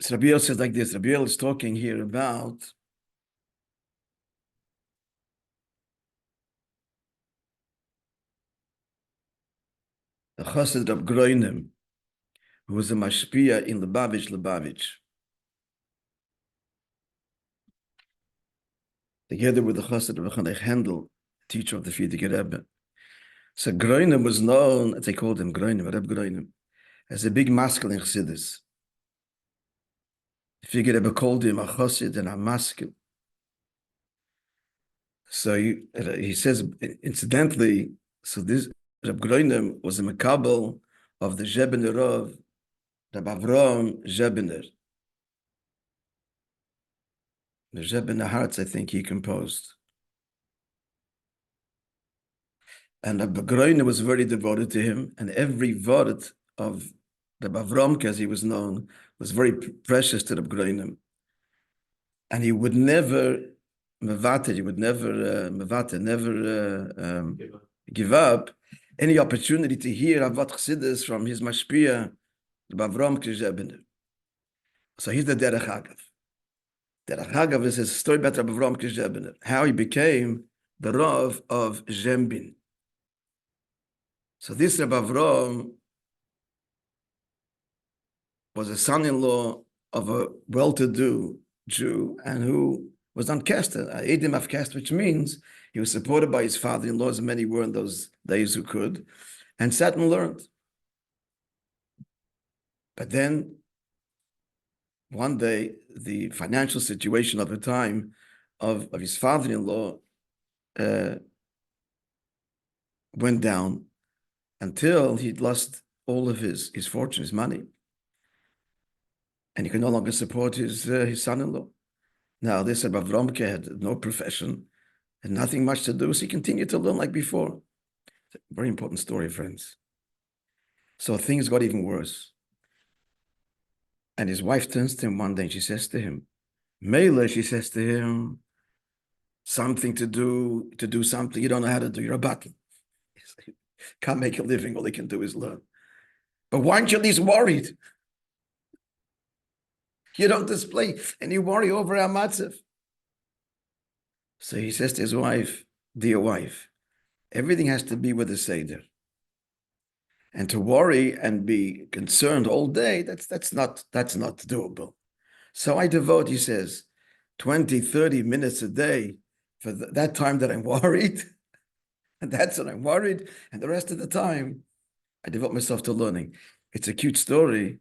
So Rabbi says like this. Rabbi is talking here about the Chassid of Groinim, who was a mashpia in Lubavitch, together with the Chassid of Chanech Handel, teacher of the Frierdiker Rebbe. So Groinim was known, as they called him Groinim, Reb Groinim, as a big masculine Chassidus. The Frierdiker Rebbe called him a Chassid and a masculine. So he says, incidentally, so this Reb Groinim was a Makabel of the Zebner of Rabbi Avram Zebner. The Zebner Hearts, I think he composed. And Rabbi Groinim was very devoted to him, and every word of Rabbi Avram, as he was known, was very precious to Rabbi Groinim. And he would never give up any opportunity to hear Avat Chassidus from his mashpia, Rabbi Avram Zebner. So here's the Derech Hagav. Derech Hagav is a story about Rabbi Avram Zebner, how he became the Rav of Zembin. So this Rabbi Avram was a son-in-law of a well-to-do Jew, and who was on caste, Edim of caste, which means he was supported by his father-in-law, as many were in those days who could, and sat and learned. But then, one day, the financial situation of the time of his father-in-law went down until he'd lost all of his fortune, his money. And he could no longer support his son-in-law. Now, this Rabbi Avram had no profession and nothing much to do, so he continued to learn like before. It's a very important story, friends. So things got even worse. And his wife turns to him one day and she says to him, Mele, she says to him, something to do something you don't know how to do. You're a button. Can't make a living, all he can do is learn. But why aren't you at least worried? You don't display any worry over our matzav. So he says to his wife, dear wife, everything has to be with the Seder. And to worry and be concerned all day, that's not doable. So I devote, he says, 20, 30 minutes a day for that time that I'm worried. And that's when I'm worried. And the rest of the time, I devote myself to learning. It's a cute story.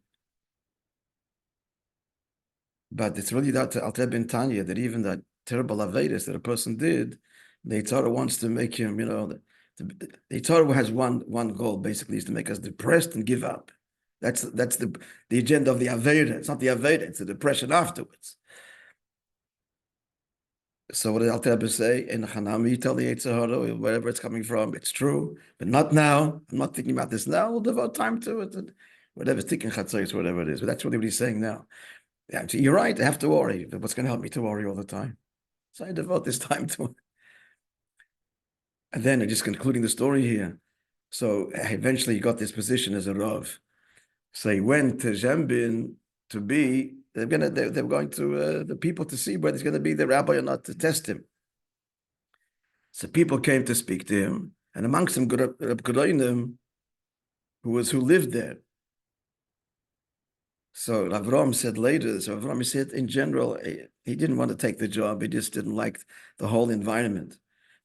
But it's really that Alter Ben Tanya, that even that terrible Averis that a person did, the Torah wants to make him, the Torah has one goal, basically, is to make us depressed and give up. That's the agenda of the Avera. It's not the Avera, it's the depression afterwards. So what did Alter Ben say? In Hanami, tell the Yetzer Hara, wherever it's coming from, it's true, but not now. I'm not thinking about this now. We'll devote time to it. And whatever's thinking Chatzos, whatever it is. But that's really what he's saying now. Yeah, you're right, I have to worry. But what's going to help me to worry all the time? So I devote this time to it. And then, just concluding the story here. So eventually he got this position as a Rav. So he went to Zembin to be, they're going to, the people to see whether he's going to be the rabbi or not, to test him. So people came to speak to him, and amongst them, Reb Groinim, who lived there. So Avram said later, Avram said in general, he didn't want to take the job. He just didn't like the whole environment.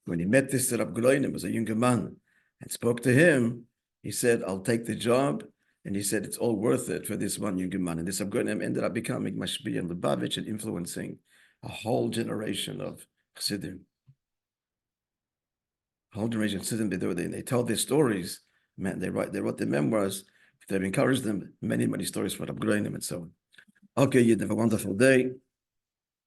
When he met this Reb Groinim, was a younger man, and spoke to him, he said, I'll take the job. And he said, it's all worth it for this one younger man. And this Reb Groinim ended up becoming Mashbi and Lubavitch and influencing a whole generation of Chassidim. A whole generation of Chassidim, they tell their stories, man, they wrote their memoirs. They've encouraged them, many, many stories for Reb Groinim and so on. Okay, you have a wonderful day.